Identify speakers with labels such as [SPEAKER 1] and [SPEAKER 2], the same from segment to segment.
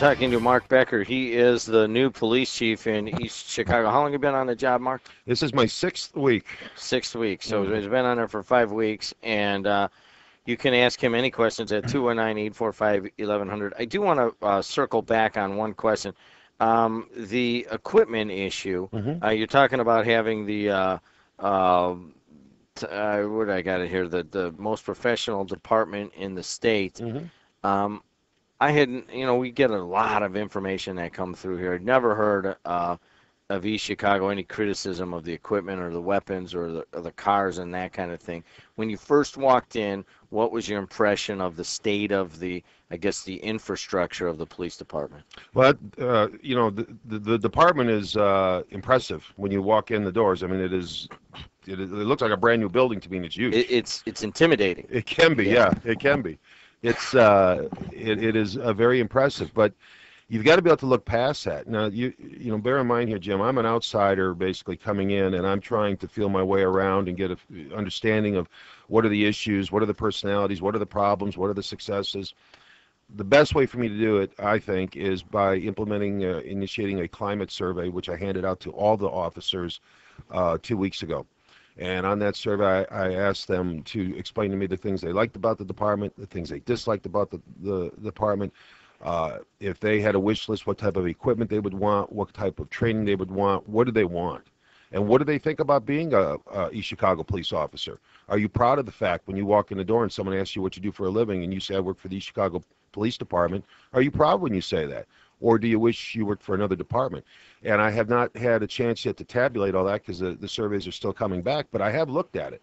[SPEAKER 1] talking to Mark Becker. He is the new police chief in East Chicago. How long have you been on the job, Mark?
[SPEAKER 2] This is my 6th week.
[SPEAKER 1] 6 weeks. So he's been on there for 5 weeks, and you can ask him any questions at 219-845-1100. I do want to circle back on one question. The equipment issue, you're talking about having the, what I got it here, the most professional department in the state. I hadn't, we get a lot of information that come through here. I'd never heard of East Chicago any criticism of the equipment or the weapons or the cars and that kind of thing. When you first walked in, what was your impression of the state of the infrastructure of the police department?
[SPEAKER 2] Well, the department is impressive when you walk in the doors. I mean, it looks like a brand new building to me, and it's huge.
[SPEAKER 1] It's intimidating.
[SPEAKER 2] It can be, yeah, it can be. It is very impressive, but you've got to be able to look past that. Now, you bear in mind here, Jim, I'm an outsider basically coming in, and I'm trying to feel my way around and get an understanding of what are the issues, what are the personalities, what are the problems, what are the successes. The best way for me to do it, I think, is by initiating a climate survey, which I handed out to all the officers 2 weeks ago. And on that survey, I asked them to explain to me the things they liked about the department, the things they disliked about the department. If they had a wish list, what type of equipment they would want, what type of training they would want, what do they want? And what do they think about being a East Chicago police officer? Are you proud of the fact when you walk in the door and someone asks you what you do for a living and you say, I work for the East Chicago Police Department? Are you proud when you say that? Or do you wish you worked for another department? And I have not had a chance yet to tabulate all that because the surveys are still coming back, but I have looked at it.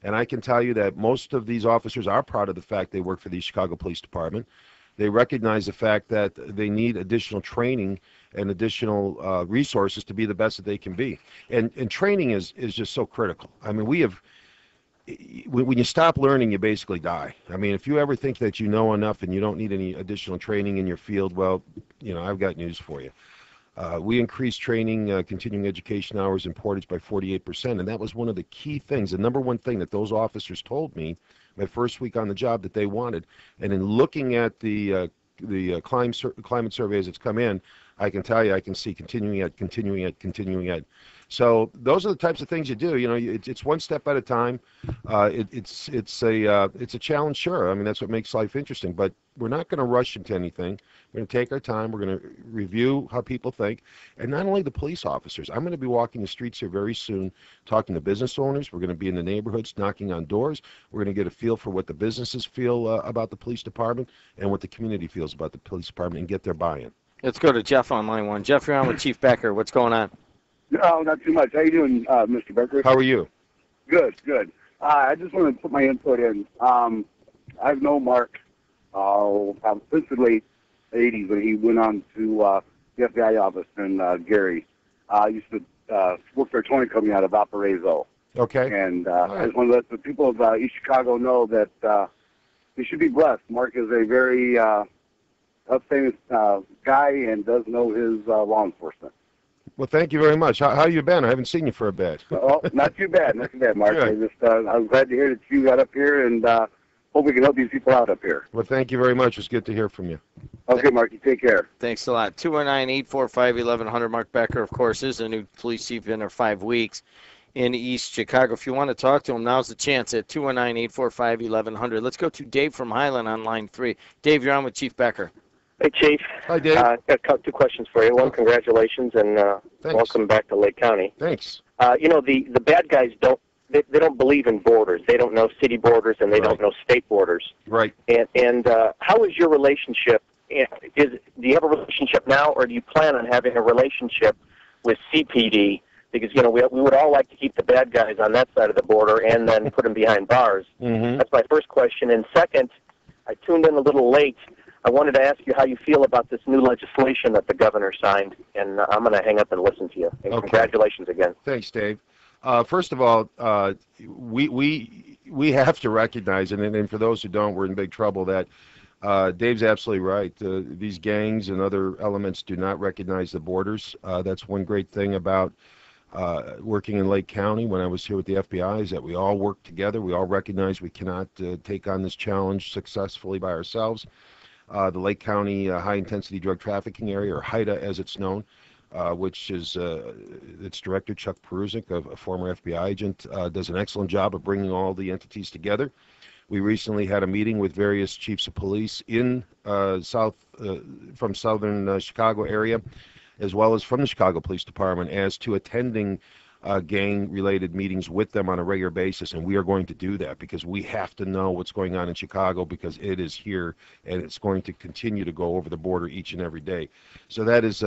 [SPEAKER 2] And I can tell you that most of these officers are proud of the fact they work for the Chicago Police Department. They recognize the fact that they need additional training and additional resources to be the best that they can be. And training is just so critical. I mean, when you stop learning, you basically die. I mean, if you ever think that you know enough and you don't need any additional training in your field, well, I've got news for you. We increased training, continuing education hours in Portage by 48%, and that was one of the key things, the number one thing that those officers told me my first week on the job that they wanted. And in looking at the climate surveys that's come in, I can tell you, I can see continuing ed. So those are the types of things you do. It's one step at a time. It's a challenge, sure. I mean, that's what makes life interesting. But we're not going to rush into anything. We're going to take our time. We're going to review how people think, and not only the police officers. I'm going to be walking the streets here very soon, talking to business owners. We're going to be in the neighborhoods, knocking on doors. We're going to get a feel for what the businesses feel about the police department and what the community feels about the police department, and get their buy-in.
[SPEAKER 1] Let's go to Jeff on line one. Jeff, you're on with Chief Becker. What's going on?
[SPEAKER 3] No, not too much. How you doing, Mr. Becker?
[SPEAKER 2] How are you?
[SPEAKER 3] Good. I just want to put my input in. I've known Mark since the late 80s when he went on to the FBI office in Gary. I used to work for a towing company out of Valparaiso.
[SPEAKER 2] Okay.
[SPEAKER 3] And I just want to let the people of East Chicago know that they should be blessed. Mark is a very famous guy and does know his law enforcement.
[SPEAKER 2] Well, thank you very much. How you been? I haven't seen you for a bit.
[SPEAKER 3] Oh, not too bad, Mark. I'm glad to hear that you got up here, and hope we can help these people out up here.
[SPEAKER 2] Well, thank you very much. It's good to hear from you.
[SPEAKER 3] Okay, Mark, you take care.
[SPEAKER 1] Thanks a lot. 219-845-1100. Mark Becker, of course, is a new police chief, been there 5 weeks in East Chicago. If you want to talk to him, now's the chance at 219-845-1100. Let's go to Dave from Highland on line 3. Dave, you're on with Chief Becker.
[SPEAKER 4] Hey, Chief.
[SPEAKER 2] Hi, Dave.
[SPEAKER 4] Got 2 questions for you. One, congratulations, and welcome back to Lake County.
[SPEAKER 2] Thanks.
[SPEAKER 4] The bad guys they don't believe in borders. They don't know city borders, and they don't know state borders.
[SPEAKER 2] Right.
[SPEAKER 4] And how is your relationship? Do you have a relationship now, or do you plan on having a relationship with CPD? Because, we would all like to keep the bad guys on that side of the border and then put them behind bars. That's my first question. And second, I tuned in a little late. I wanted to ask you how you feel about this new legislation that the governor signed, and I'm going to hang up and listen to you. And congratulations again.
[SPEAKER 2] Thanks, Dave. First of all, we have to recognize, and for those who don't, we're in big trouble, that Dave's absolutely right. These gangs and other elements do not recognize the borders. That's one great thing about working in Lake County when I was here with the FBI, is that we all work together. We all recognize we cannot take on this challenge successfully by ourselves. the Lake County High-Intensity Drug Trafficking Area, or HIDTA as it's known, which is its director, Chuck Peruzik, a former FBI agent, does an excellent job of bringing all the entities together. We recently had a meeting with various chiefs of police in from southern Chicago area, as well as from the Chicago Police Department, as to attending gang-related meetings with them on a regular basis, and we are going to do that because we have to know what's going on in Chicago, because it is here and it's going to continue to go over the border each and every day. So that is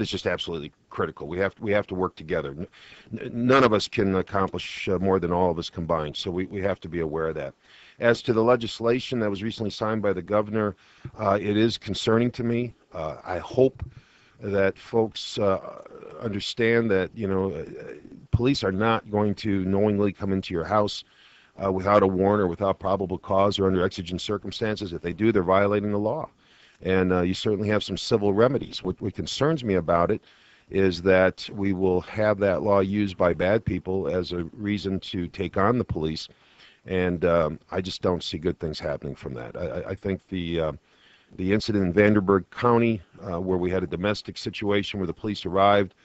[SPEAKER 2] just absolutely critical. We have to work together. None of us can accomplish more than all of us combined, so we have to be aware of that. As to the legislation that was recently signed by the governor, it is concerning to me. I hope that folks understand that, you know, police are not going to knowingly come into your house without a warrant or without probable cause or under exigent circumstances. If they do, they're violating the law. And you certainly have some civil remedies. What concerns me about it is that we will have that law used by bad people as a reason to take on the police. And I just don't see good things happening from that. I think the incident in Vanderburgh County, where we had a domestic situation where the police arrived,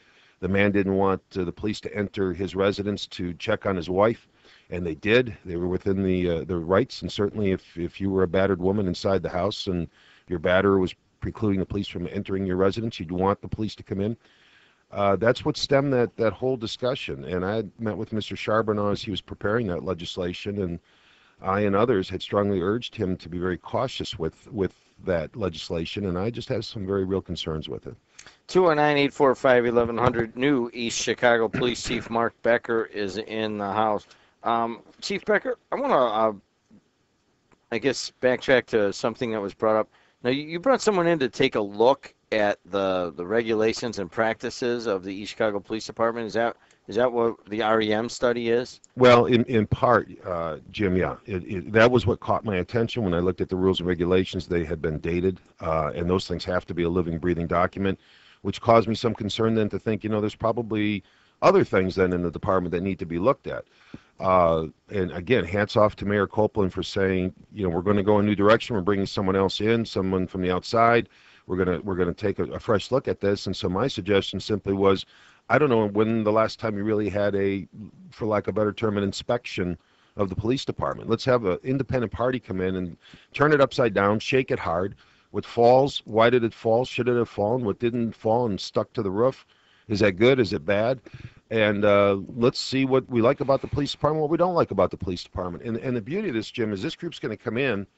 [SPEAKER 2] the man didn't want the police to enter his residence to check on his wife, and they did. They were within the rights, and certainly if you were a battered woman inside the house and your batterer was precluding the police from entering your residence, you'd want the police to come in. That's what stemmed that whole discussion. And I had met with Mr. Charbonneau as he was preparing that legislation, and I and others had strongly urged him to be very cautious with that legislation, and I just have some very real concerns with it.
[SPEAKER 1] 219-845-1100. New East Chicago Police Chief Mark Becker is in the house. Chief Becker, I want to, I guess, backtrack to something that was brought up. Now, you brought someone in to take a look at the regulations and practices of the East Chicago Police Department. Is that what the REM study is?
[SPEAKER 2] Well, in part, Jim, yeah. That was what caught my attention when I looked at the rules and regulations. They had been dated, and those things have to be a living, breathing document, which caused me some concern then to think, you know, there's probably other things then in the department that need to be looked at. And again, hats off to Mayor Copeland for saying, you know, we're going to go a new direction. We're bringing someone else in, someone from the outside. We're going to take a fresh look at this. And so my suggestion simply was, I don't know when the last time you really had for lack of a better term, an inspection of the police department. Let's have an independent party come in and turn it upside down, shake it hard. What falls, why did it fall? Should it have fallen? What didn't fall and stuck to the roof? Is that good? Is it bad? And let's see what we like about the police department, what we don't like about the police department. And the beauty of this, Jim, is this group's going to come in,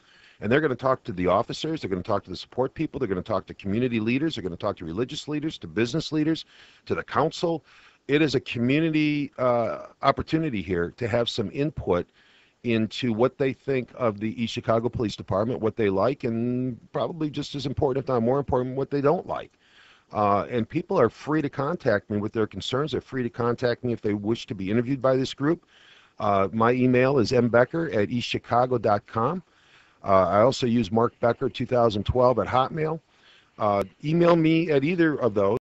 [SPEAKER 2] and they're going to talk to the officers, they're going to talk to the support people, they're going to talk to community leaders, they're going to talk to religious leaders, to business leaders, to the council. It is a community opportunity here to have some input into what they think of the East Chicago Police Department, what they like, and probably just as important, if not more important, what they don't like. And people are free to contact me with their concerns. They're free to contact me if they wish to be interviewed by this group. My email is mbecker@eastchicago.com. I also use Mark Becker 2012 at Hotmail. Email me at either of those.